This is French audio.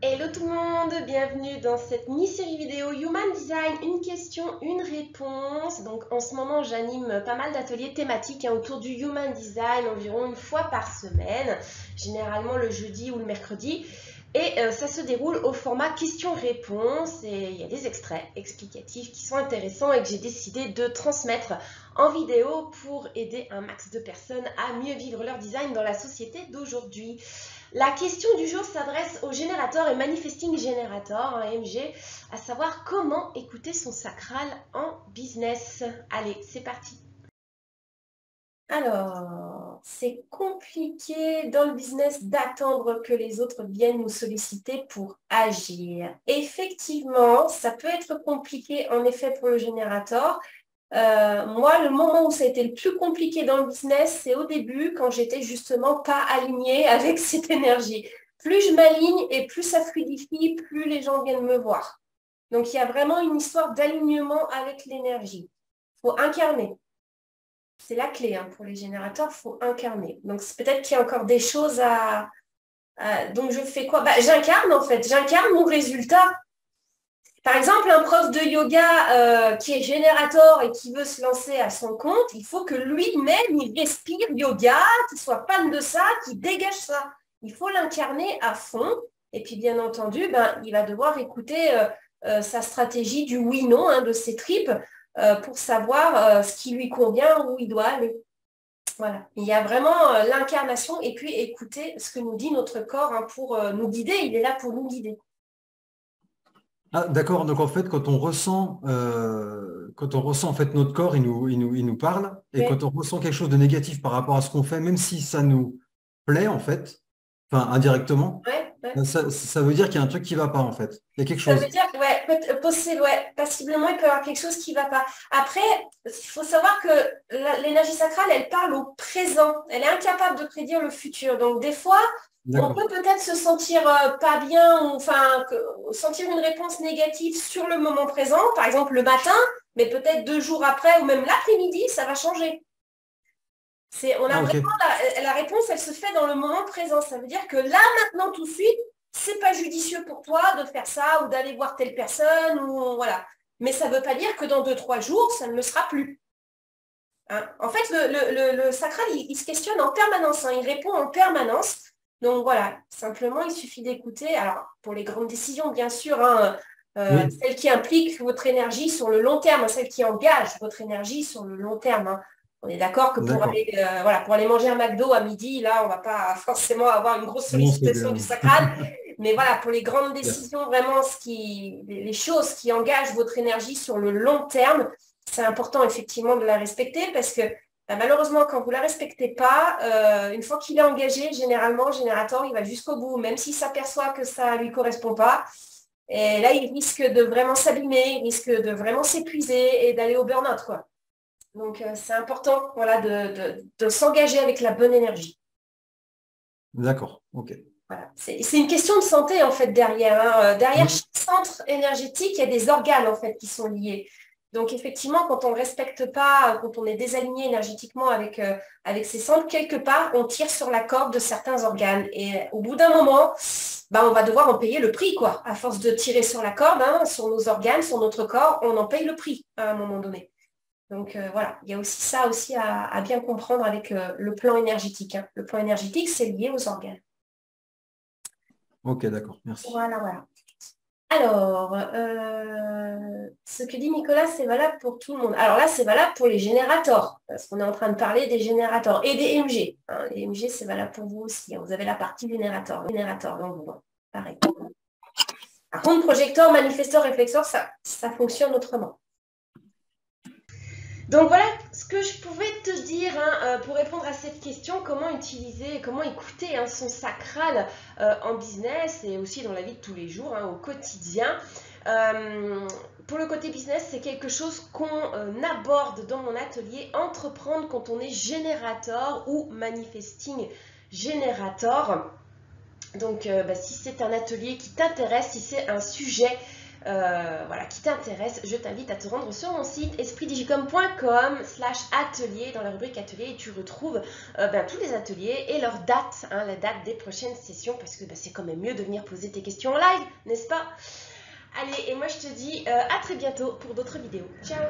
Hello tout le monde, bienvenue dans cette mini-série vidéo Human Design, une question, une réponse. Donc en ce moment j'anime pas mal d'ateliers thématiques autour du Human Design, environ une fois par semaine, généralement le jeudi ou le mercredi. Et ça se déroule au format questions-réponses et il y a des extraits explicatifs qui sont intéressants et que j'ai décidé de transmettre en vidéo pour aider un max de personnes à mieux vivre leur design dans la société d'aujourd'hui. La question du jour s'adresse au générateur et manifesting generator, un MG, à savoir comment écouter son sacral en business. Allez, c'est parti. Alors, c'est compliqué dans le business d'attendre que les autres viennent nous solliciter pour agir. Effectivement, ça peut être compliqué en effet pour le générateur. Moi, le moment où ça a été le plus compliqué dans le business, c'est au début, quand j'étais justement pas alignée avec cette énergie. Plus je m'aligne et plus ça fluidifie, plus les gens viennent me voir. Donc, il y a vraiment une histoire d'alignement avec l'énergie. Il faut incarner. C'est la clé pour les générateurs, il faut incarner. Donc, peut-être qu'il y a encore des choses donc, je fais quoi? J'incarne en fait, j'incarne mon résultat. Par exemple, un prof de yoga qui est générateur et qui veut se lancer à son compte, il faut que lui-même, il respire yoga, qu'il soit fan de ça, qu'il dégage ça. Il faut l'incarner à fond. Et puis, bien entendu, il va devoir écouter sa stratégie du oui-non, de ses tripes, pour savoir ce qui lui convient, où il doit aller. Voilà. Il y a vraiment l'incarnation et puis écouter ce que nous dit notre corps pour nous guider. Il est là pour nous guider. Ah, d'accord. Donc en fait, quand on ressent en fait notre corps, il nous parle. Et Oui, quand on ressent quelque chose de négatif par rapport à ce qu'on fait, même si ça nous plaît en fait, enfin indirectement, ouais, ouais. ça veut dire qu'il y a un truc qui va pas en fait. Il y a quelque Ça veut chose. dire que, ouais, possible, ouais, passiblement, il peut y avoir quelque chose qui ne va pas. Après, il faut savoir que l'énergie sacrale, elle parle au présent. Elle est incapable de prédire le futur. Donc, des fois, on D'accord. peut peut-être se sentir pas bien, ou enfin, sentir une réponse négative sur le moment présent, par exemple le matin, mais peut-être 2 jours après, ou même l'après-midi, ça va changer. On a Ah ok. vraiment la réponse, elle se fait dans le moment présent. Ça veut dire que là, maintenant, tout de suite, c'est pas judicieux pour toi de faire ça ou d'aller voir telle personne ou voilà. Mais ça ne veut pas dire que dans 2, 3 jours, ça ne le sera plus. En fait, le sacral, il se questionne en permanence, il répond en permanence. Donc voilà, simplement, il suffit d'écouter. Alors, pour les grandes décisions, bien sûr, Oui. celles qui impliquent votre énergie sur le long terme, celles qui engagent votre énergie sur le long terme. On est d'accord que pour D'accord. aller, voilà, pour aller manger un McDo à midi, là, on ne va pas forcément avoir une grosse Non, c'est sollicitation du bien. sacral. Mais voilà, pour les grandes Bien. décisions, vraiment, les choses qui engagent votre énergie sur le long terme, c'est important effectivement de la respecter parce que malheureusement, quand vous ne la respectez pas, une fois qu'il est engagé, généralement, le générateur, il va jusqu'au bout, même s'il s'aperçoit que ça ne lui correspond pas. Et là, il risque de vraiment s'abîmer, il risque de vraiment s'épuiser et d'aller au burn-out, quoi. Donc, c'est important, voilà, de s'engager avec la bonne énergie. D'accord. Ok. Voilà. C'est une question de santé, en fait, derrière. Derrière Oui. chaque centre énergétique, il y a des organes, en fait, qui sont liés. Donc, effectivement, quand on ne respecte pas, quand on est désaligné énergétiquement avec ces centres, quelque part, on tire sur la corde de certains organes. Et au bout d'un moment, on va devoir en payer le prix, quoi. À force de tirer sur la corde, sur nos organes, sur notre corps, on en paye le prix à un moment donné. Donc, voilà, il y a aussi ça aussi à bien comprendre avec le plan énergétique. Le plan énergétique, c'est lié aux organes. Ok, d'accord. Merci. Voilà, voilà. Alors, ce que dit Nicolas, c'est valable pour tout le monde. Alors là, c'est valable pour les générateurs, parce qu'on est en train de parler des générateurs et des MG. Les MG, c'est valable pour vous aussi. Vous avez la partie générateur, donc bon, pareil. Par contre, projecteur, manifesteur, réflexeur, ça fonctionne autrement. Donc voilà ce que je pouvais te dire pour répondre à cette question, comment utiliser, comment écouter son sacral en business et aussi dans la vie de tous les jours, au quotidien. Pour le côté business, c'est quelque chose qu'on aborde dans mon atelier, entreprendre quand on est générateur ou manifesting générateur. Donc si c'est un atelier qui t'intéresse, si c'est un sujet voilà, qui t'intéresse, je t'invite à te rendre sur mon site espritdigicom.com/atelier dans la rubrique atelier et tu retrouves tous les ateliers et leurs dates, hein, la date des prochaines sessions parce que c'est quand même mieux de venir poser tes questions en live, n'est-ce pas? Allez, et moi je te dis à très bientôt pour d'autres vidéos. Ciao!